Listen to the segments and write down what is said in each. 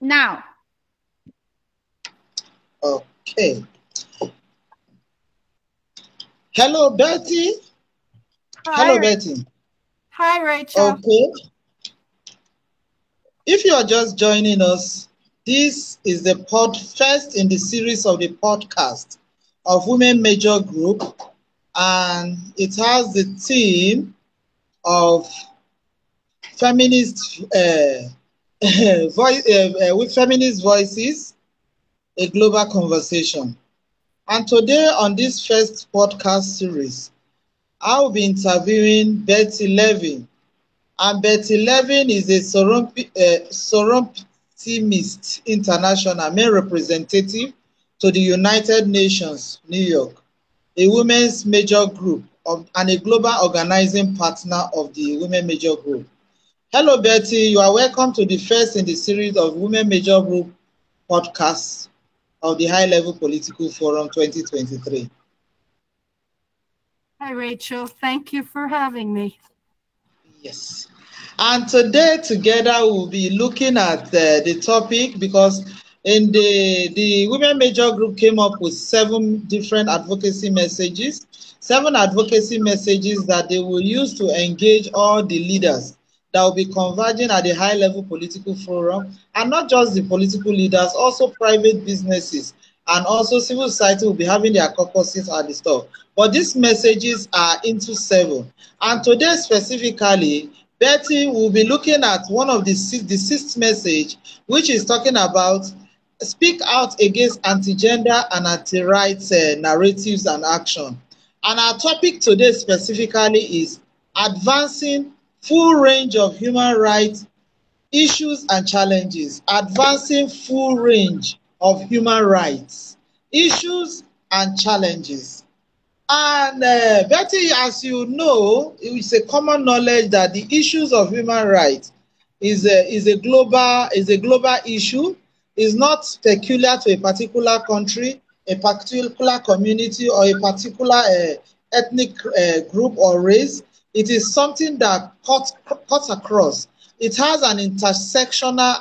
Now. Okay. Hello, Betty. Hi. Hello, Betty. Hi, Rachel. Okay. If you are just joining us, this is the first in the series of the podcast of Women Major Group, and it has the theme of feminist with feminist voices, a global conversation. And today on this first podcast series, I will be interviewing Bette Levy. And Bette Levy is a Soroptimist International main representative to the United Nations, New York, a women's major group and a global organizing partner of the Women Major Group. Hello, Betty. You are welcome to the first in the series of Women Major Group podcasts of the High Level Political Forum 2023. Hi, Rachel. Thank you for having me. Yes. And today together we'll be looking at the topic because in the Women Major Group came up with 7 different advocacy messages, 7 advocacy messages that they will use to engage all the leaders that will be converging at the high level political forum, and not just the political leaders, also private businesses and also civil society will be having their caucuses at the store. But these messages are into 7. And today specifically, Betty will be looking at one of the 6th message, which is talking about speak out against anti-gender and anti-rights narratives and action. And our topic today specifically is advancing full range of human rights issues and challenges. Advancing full range of human rights issues and challenges. And Betty, as you know, it's a common knowledge that the issues of human rights is a global issue. It's not peculiar to a particular country, a particular community, or a particular ethnic group or race. It is something that cuts across. It has an intersectional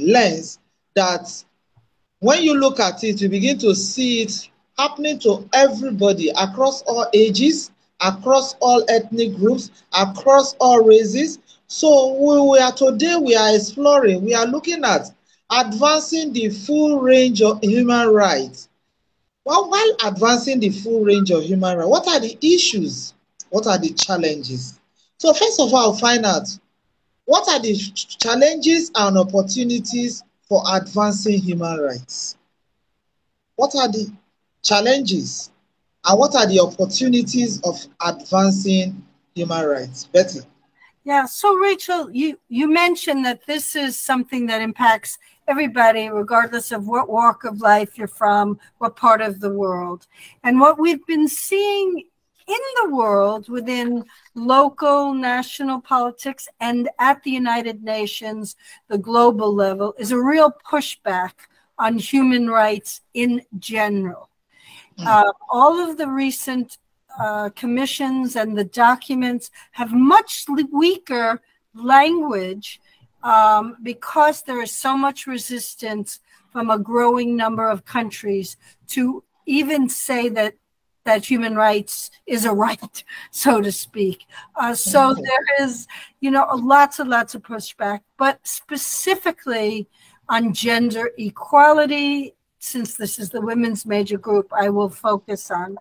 lens that when you look at it, you begin to see it happening to everybody across all ages, across all ethnic groups, across all races. So today we are exploring, we are looking at advancing the full range of human rights. Well, while advancing the full range of human rights, what are the issues? What are the challenges? So first of all, find out what are the challenges and opportunities for advancing human rights? What are the challenges and what are the opportunities of advancing human rights? Betty. Yeah, so Rachel, you mentioned that this is something that impacts everybody, regardless of what walk of life you're from, what part of the world. And what we've been seeing in the world within local, national politics and at the United Nations, the global level, is a real pushback on human rights in general. All of the recent commissions and the documents have much weaker language because there is so much resistance from a growing number of countries to even say that human rights is a right, so to speak. So there is, lots and lots of pushback, but specifically on gender equality, since this is the women's major group, I will focus on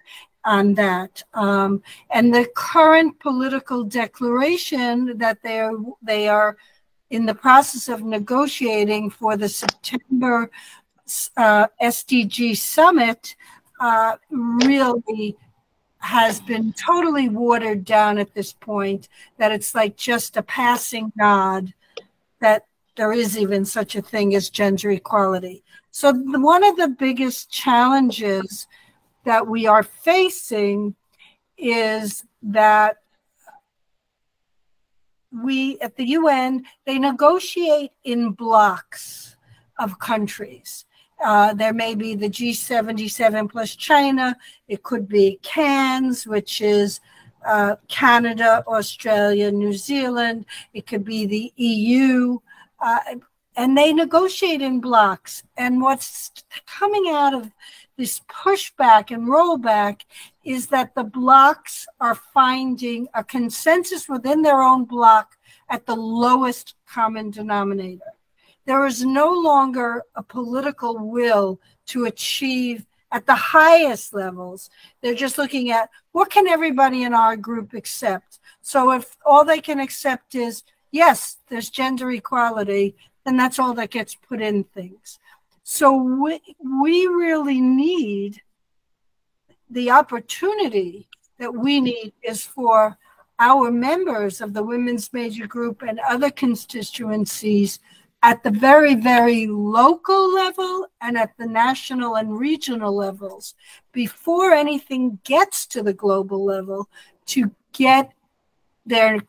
that. And the current political declaration that they are in the process of negotiating for the September SDG summit really has been totally watered down at this point, that it's like just a passing nod that there is even such a thing as gender equality. So one of the biggest challenges that we are facing is that we, at the UN, they negotiate in blocks of countries. There may be the G77 plus China. It could be CANS, which is Canada, Australia, New Zealand. It could be the EU, and they negotiate in blocks. And what's coming out of this pushback and rollback is that the blocks are finding a consensus within their own block at the lowest common denominator. There is no longer a political will to achieve at the highest levels. They're just looking at what can everybody in our group accept. So if all they can accept is, yes, there's gender equality, then that's all that gets put in things. So we really need the opportunity that we need is for our members of the women's major group and other constituencies at the very, very local level and at the national and regional levels, before anything gets to the global level, to get their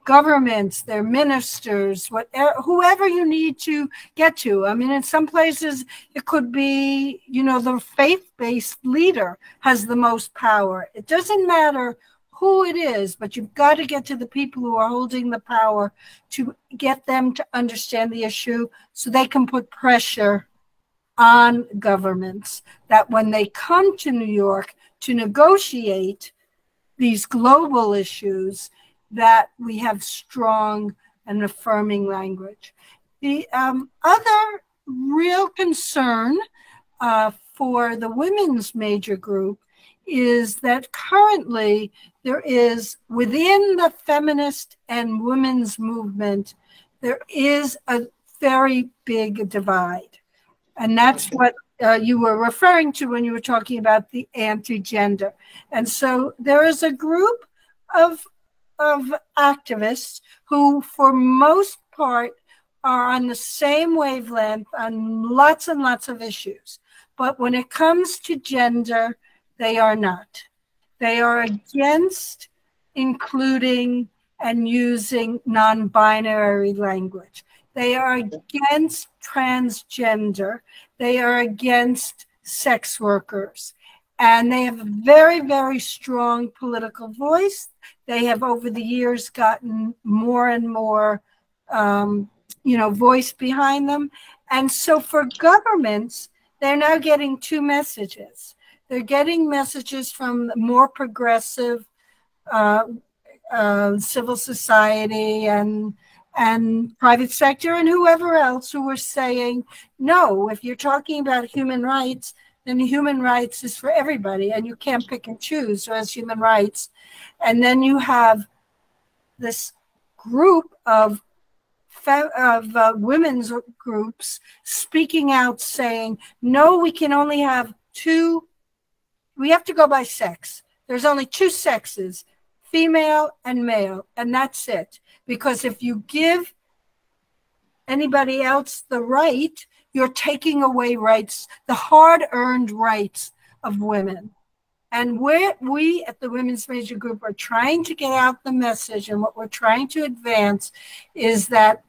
governments, their ministers, whatever, whoever you need to get to. I mean, in some places, it could be, the faith-based leader has the most power. It doesn't matter who it is, but you've got to get to the people who are holding the power to get them to understand the issue so they can put pressure on governments that when they come to New York to negotiate these global issues, that we have strong and affirming language. The other real concern for the women's major group is that currently there is, within the feminist and women's movement, there is a very big divide. And that's what you were referring to when you were talking about the anti-gender. And so there is a group of activists who, for most part, are on the same wavelength on lots and lots of issues. But when it comes to gender, they are not. They are against including and using non-binary language. They are against transgender. They are against sex workers. And they have a very, very strong political voice. They have, over the years, gotten more and more, voice behind them. And so for governments, they're now getting two messages. They're getting messages from the more progressive civil society and private sector and whoever else who are saying, no, if you're talking about human rights, then human rights is for everybody, and you can't pick and choose as human rights. And then you have this group of women's groups speaking out saying, no, we can only have two. We have to go by sex. There's only two sexes, female and male, and that's it. Because if you give anybody else the right, you're taking away rights, the hard-earned rights of women. And we at the Women's Major Group are trying to get out the message, and what we're trying to advance is that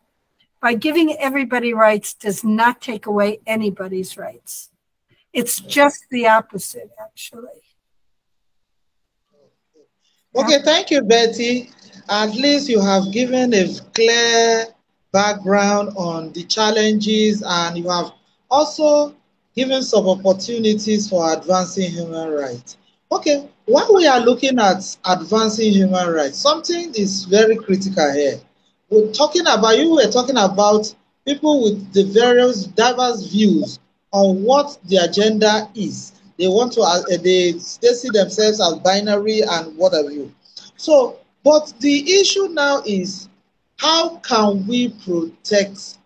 by giving everybody rights does not take away anybody's rights. It's just the opposite, actually. Okay, thank you, Betty. At least you have given a clear background on the challenges, and you have also given some opportunities for advancing human rights. Okay, while we are looking at advancing human rights, something is very critical here. You were talking about people with the various diverse views on what the agenda is. They want to, they see themselves as binary and what have you. So, but the issue now is, how can we protect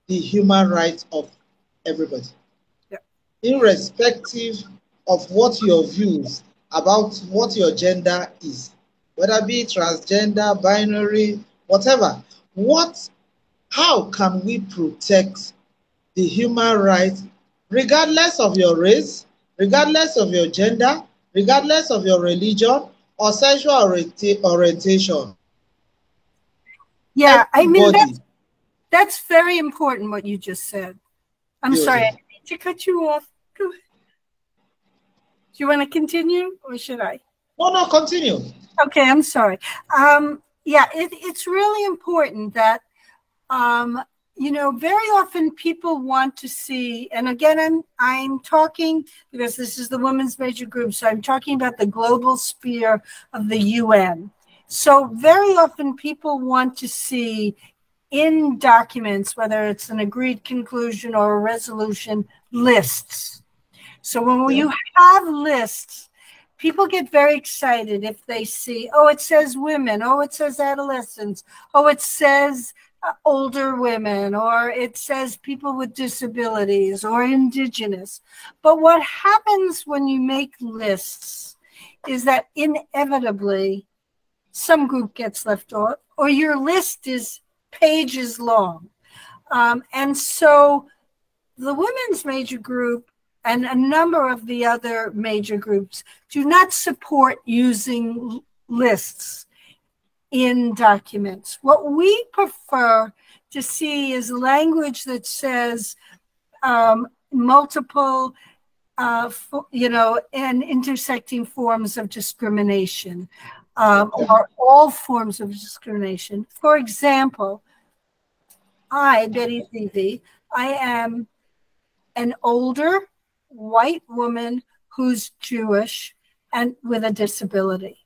the human rights of everybody? Yeah. Irrespective of what your views about what your gender is, whether it be transgender, binary, whatever. How can we protect the human rights, regardless of your race, regardless of your gender, regardless of your religion or sexual orientation? Yeah, I mean, that's very important what you just said. I'm sorry, I need to cut you off. Go ahead. Do you want to continue or should I? No, continue. Okay, I'm sorry. Yeah, it's really important that You know, very often people want to see, and again, I'm talking because this is the women's major group, so I'm talking about the global sphere of the UN. So very often people want to see in documents, whether it's an agreed conclusion or a resolution, lists. So when you have lists, people get very excited if they see, oh, it says women, oh, it says adolescents, oh, it says older women, or it says people with disabilities or indigenous. But what happens when you make lists is that inevitably some group gets left off, or your list is pages long. And so the women's major group and a number of the other major groups do not support using lists in documents. What we prefer to see is language that says multiple, and intersecting forms of discrimination, or all forms of discrimination. For example, Bette Levy, I am an older white woman who's Jewish and with a disability.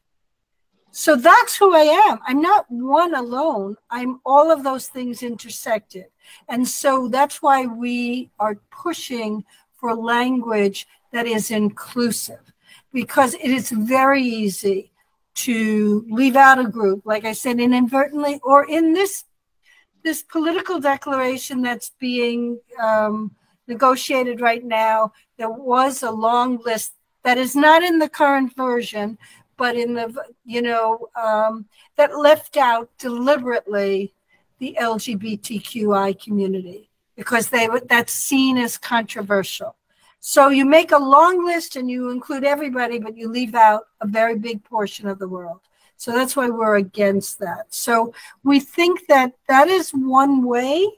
So that's who I am. I'm not one alone. I'm all of those things intersected. And so that's why we are pushing for language that is inclusive, because it is very easy to leave out a group, like I said, inadvertently, or in this political declaration that's being negotiated right now. There was a long list that is not in the current version, but in the, that left out deliberately the LGBTQI community, because that's seen as controversial. So you make a long list and you include everybody, but you leave out a very big portion of the world. So that's why we're against that. So we think that that is one way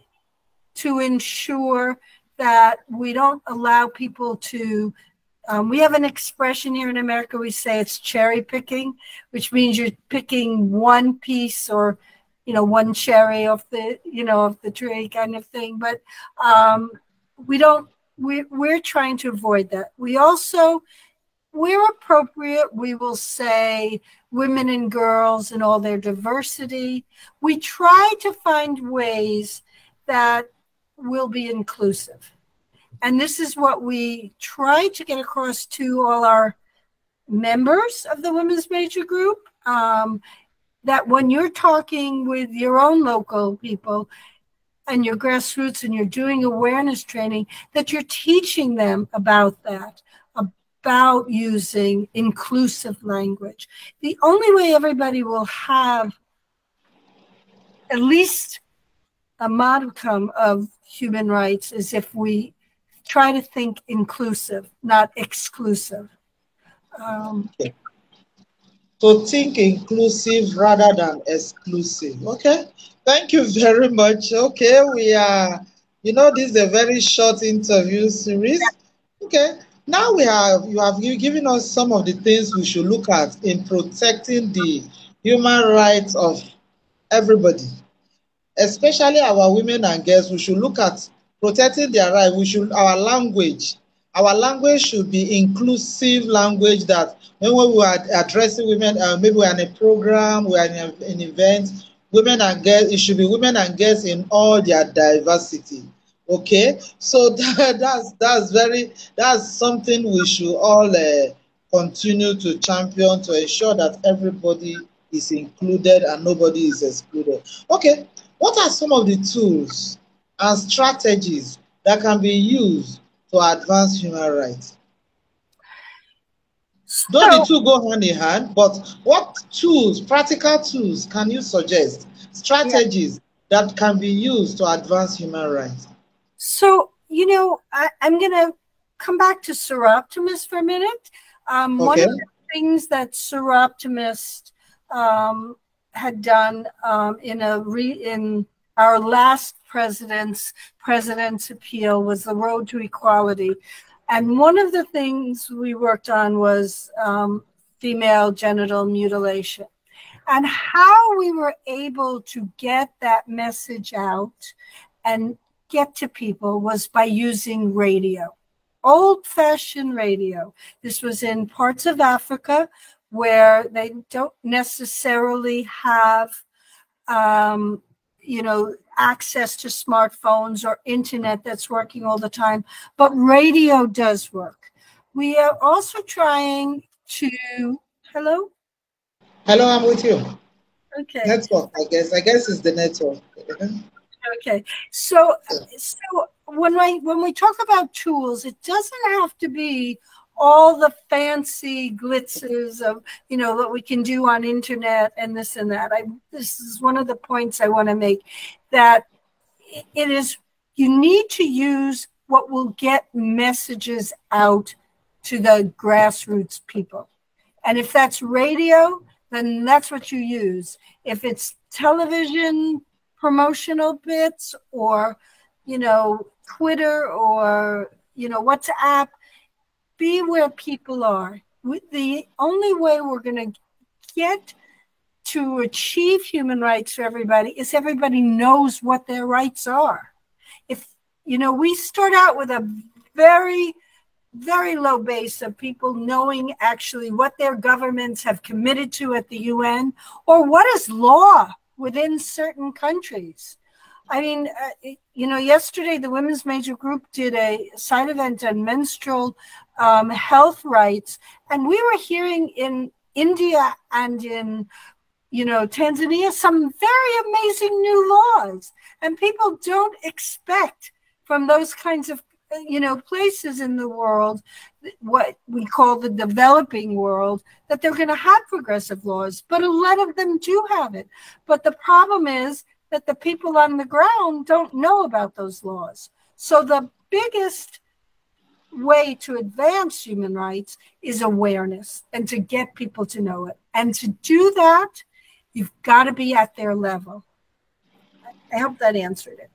to ensure that we don't allow people to, we have an expression here in America, we say it's cherry picking, which means you're picking one piece or, one cherry off the, off the tree kind of thing. But we're trying to avoid that. We also, where appropriate, we will say women and girls and all their diversity. We try to find ways that will be inclusive. And this is what we try to get across to all our members of the women's major group, that when you're talking with your own local people and your grassroots and you're doing awareness training, that you're teaching them about that, about using inclusive language. The only way everybody will have at least a modicum of human rights is if we try to think inclusive, not exclusive. So think inclusive rather than exclusive. Okay. Thank you very much. Okay, we are, this is a very short interview series. Okay. Now you have given us some of the things we should look at in protecting the human rights of everybody, especially our women and girls. We should look at protecting their rights. Our language should be inclusive language, that when we are addressing women, maybe we're in a program, we're in an event, women and girls, it should be women and girls in all their diversity. Okay, so that's something we should all continue to champion, to ensure that everybody is included and nobody is excluded. Okay, what are some of the tools and strategies that can be used to advance human rights? Don't the two go hand in hand, but what tools, practical tools, can you suggest, strategies that can be used to advance human rights? So, I'm going to come back to Seroptimist for a minute. One of the things that Seroptimist had done in our last president's appeal was the road to equality. And one of the things we worked on was female genital mutilation. And how we were able to get that message out and get to people was by using radio, old-fashioned radio. This was in parts of Africa where they don't necessarily have, access to smartphones or internet that's working all the time, but radio does work. We are also trying to, hello? Hello, I'm with you. Okay. Network, I guess. I guess it's the network. Okay. So when we talk about tools, it doesn't have to be all the fancy glitzes of, what we can do on internet and this and that. This is one of the points I want to make, that it is, you need to use what will get messages out to the grassroots people. And if that's radio, then that's what you use. If it's television promotional bits, or, Twitter, or, WhatsApp, be where people are. The only way we're going to get to achieve human rights for everybody is everybody knows what their rights are. If, we start out with a very, very low base of people knowing actually what their governments have committed to at the UN, or what is law within certain countries. I mean, yesterday the Women's Major Group did a side event on menstrual health rights, and we were hearing in India and in, Tanzania, some very amazing new laws, and people don't expect from those kinds of, places in the world, what we call the developing world, that they're going to have progressive laws, but a lot of them do have it. But the problem is that the people on the ground don't know about those laws. So the biggest way to advance human rights is awareness, and to get people to know it. And to do that, you've got to be at their level. I hope that answered it.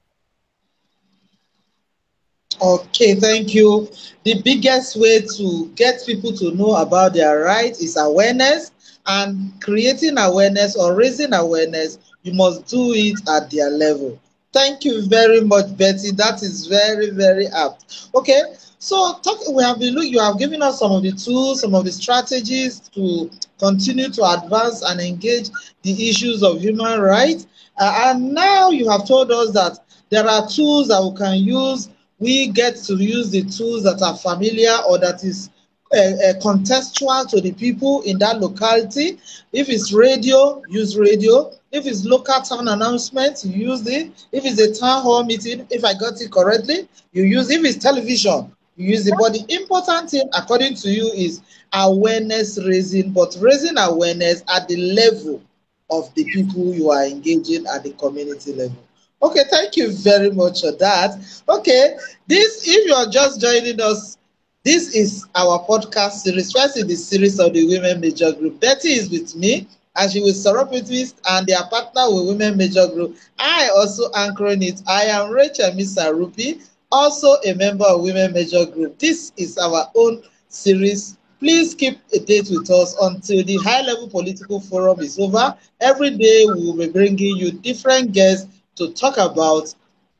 Okay, thank you. The biggest way to get people to know about their rights is awareness, and creating awareness or raising awareness, you must do it at their level. Thank you very much, Betty. That is very, very apt. Okay, so you have given us some of the tools, some of the strategies to continue to advance and engage the issues of human rights. And now you have told us that there are tools that we can use. We get to use the tools that are familiar or that is contextual to the people in that locality. If it's radio, use radio. If it's local town announcement, you use it. If it's a town hall meeting, if I got it correctly, you use it. If it's television, you use it. But the important thing, according to you, is awareness raising, but raising awareness at the level of the people you are engaging at the community level. Okay, thank you very much for that. Okay, if you are just joining us, this is our podcast series, first in the series of the Women Major Group. Betty is with me, and she will surround with me, and their partner with Women Major Group. I also anchoring it. I am Rachael Misan-Ruppee, also a member of Women Major Group. This is our own series. Please keep a date with us until the high-level political forum is over. Every day we will be bringing you different guests to talk about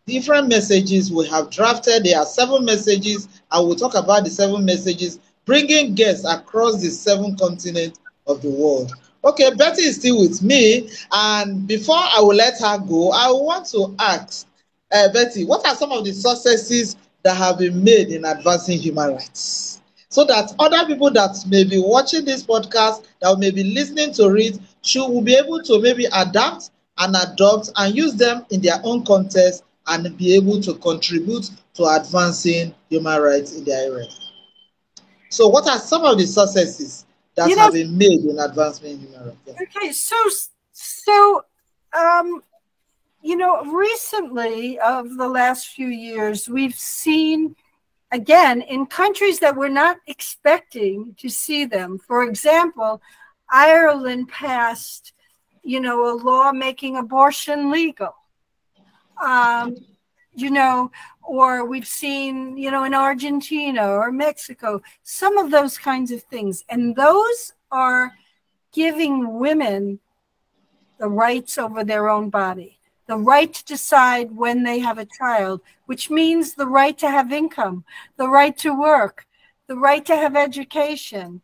different messages we have drafted. There are 7 messages. I will talk about the 7 messages, bringing guests across the 7 continents of the world. Okay, Betty is still with me, and before I will let her go, I want to ask Betty, what are some of the successes that have been made in advancing human rights, so that other people that may be watching this podcast, that may be listening to it, will be able to maybe adapt and adopt and use them in their own context and be able to contribute to advancing human rights in their area. So what are some of the successes that have been made in advancement in human rights? Okay, recently, of the last few years, we've seen, again, in countries that we're not expecting to see them. For example, Ireland passed a law making abortion legal. Or we've seen, in Argentina or Mexico, some of those kinds of things. And those are giving women the rights over their own body, the right to decide when they have a child, which means the right to have income, the right to work, the right to have education.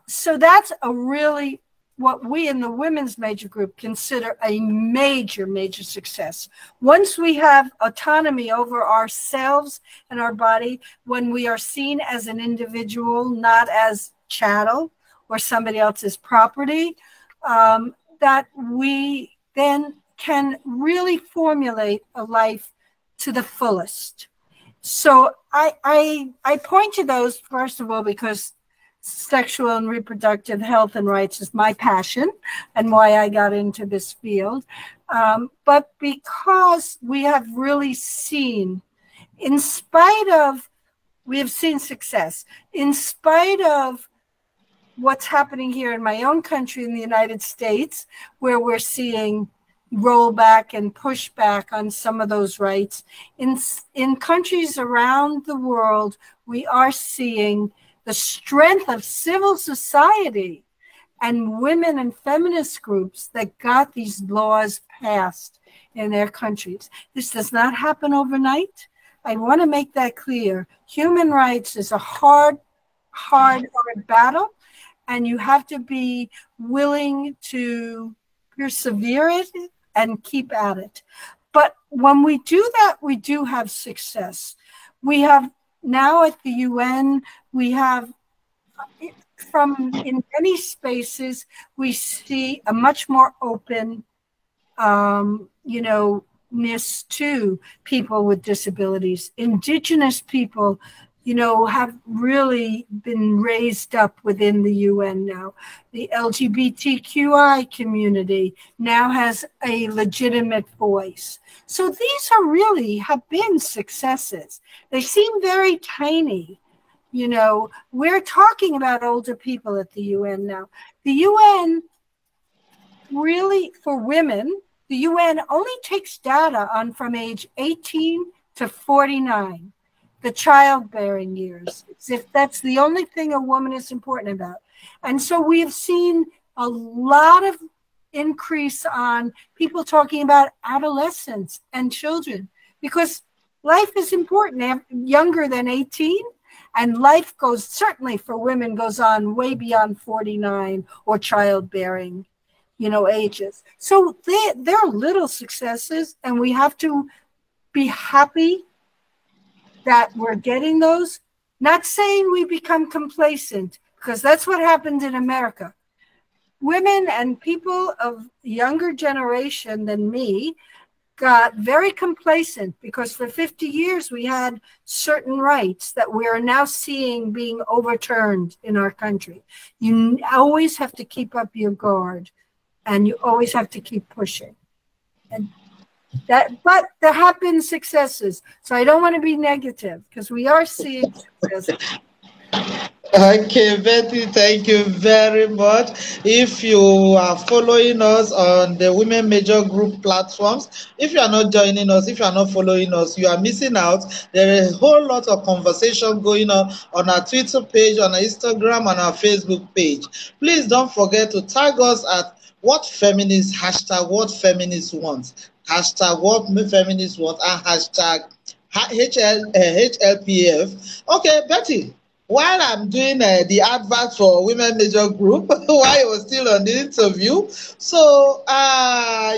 So that's a really what we in the women's major group consider a major, major success. Once we have autonomy over ourselves and our body, when we are seen as an individual, not as chattel or somebody else's property, that we then can really formulate a life to the fullest. So I point to those, first of all, because sexual and reproductive health and rights is my passion and why I got into this field. But because we have really seen, in spite of, we have seen success, in spite of what's happening here in my own country in the United States, where we're seeing rollback and pushback on some of those rights. In countries around the world, we are seeing the strength of civil society and women and feminist groups that got these laws passed in their countries. This does not happen overnight. I want to make that clear. Human rights is a hard battle, and you have to be willing to persevere it and keep at it. But when we do that, we do have success. We have now at the UN, we have in many spaces, we see a much more open, ness to people with disabilities. Indigenous people, have really been raised up within the UN now. The LGBTQI community now has a legitimate voice. So these have been successes. They seem very tiny. We're talking about older people at the UN now. The UN really, for women, the UN only takes data on from age 18 to 49. The childbearing years, as if that's the only thing a woman is important about. And so we have seen a lot of increase on people talking about adolescents and children, because life is important younger than 18, and life goes, certainly for women, goes on way beyond 49 or childbearing, ages. So there are little successes, and we have to be happy that we're getting those. Not saying we become complacent, because that's what happened in America. Women and people of younger generation than me got very complacent, because for 50 years we had certain rights that we are now seeing being overturned in our country. You always have to keep up your guard, and you always have to keep pushing. But there have been successes, so I don't want to be negative, because we are seeing successes. Okay, Betty, thank you very much. If you are following us on the Women Major Group platforms, if you are not joining us, if you are not following us, you are missing out. There is a whole lot of conversation going on our Twitter page, on our Instagram, and our Facebook page. Please don't forget to tag us at What Feminists, hashtag What Feminists Want, hashtag What Feminists Want, and hashtag HLPF. Okay, Betty, while I'm doing the advert for Women Major Group, while I was still on the interview, so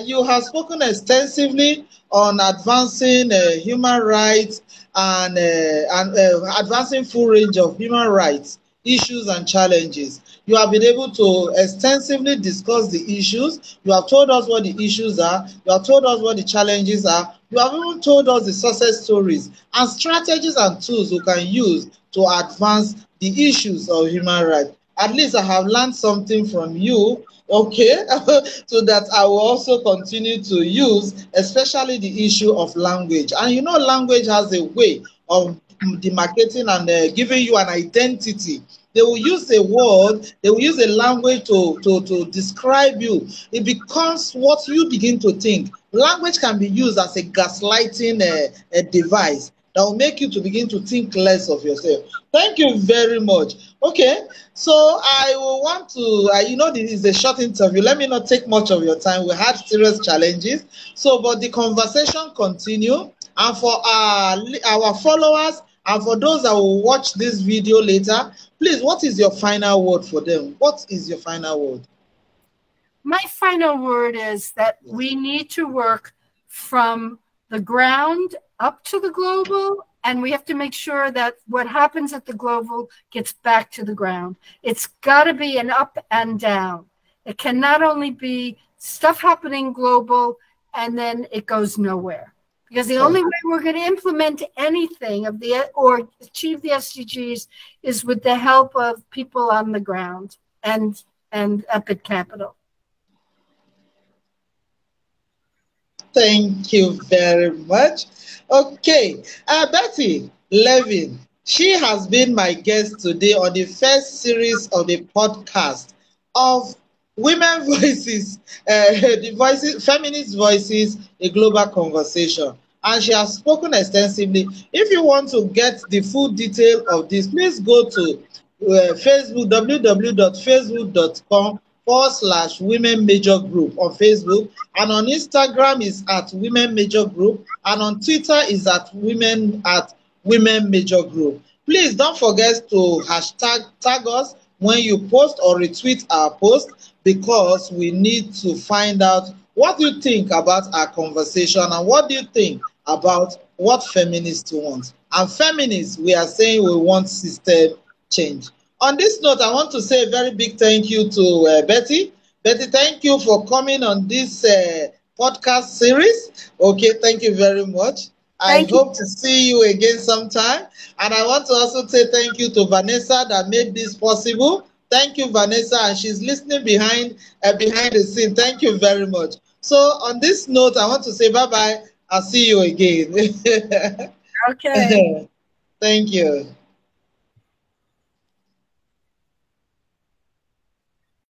you have spoken extensively on advancing human rights and advancing full range of human rights issues and challenges. You have been able to extensively discuss the issues. You have told us what the issues are. You have told us what the challenges are. You have even told us the success stories and strategies and tools we can use to advance the issues of human rights. At least I have learned something from you, okay, so that I will also continue to use, especially the issue of language. And language has a way of demarcating and giving you an identity. They will use a word, they will use a language to describe you. It becomes what you begin to think. Language can be used as a gaslighting device. that will make you to begin to think less of yourself. Thank you very much. Okay, so I will want to, this is a short interview. Let me not take much of your time. We had serious challenges. So, but the conversation continue. And for our followers and for those that will watch this video later, please, what is your final word for them? What is your final word? My final word is that we need to work from the ground up to the global, and we have to make sure that what happens at the global gets back to the ground. It's got to be an up and down. It can not only be stuff happening global and then it goes nowhere. Because the only way we're going to implement anything or achieve the SDGs is with the help of people on the ground and up at Capitol. Thank you very much. Okay, Bette Levy, she has been my guest today on the first series of the podcast of Women Voices, the voices, feminist voices, a global conversation. And she has spoken extensively. If you want to get the full detail of this, please go to Facebook, www.facebook.com/Women Major Group on Facebook, and on Instagram is at Women Major Group, and on Twitter is at Women Major Group. Please don't forget to tag us when you post or retweet our post, because we need to find out what you think about our conversation and what do you think about what feminists want. And feminists, we are saying we want system change. On this note, I want to say a very big thank you to Bette. Bette, thank you for coming on this podcast series. Okay, thank you very much. I hope to see you again sometime. And I want to also say thank you to Vanessa that made this possible. Thank you, Vanessa, and she's listening behind the scene. Thank you very much. So on this note, I want to say bye-bye. I'll see you again. Okay. Thank you.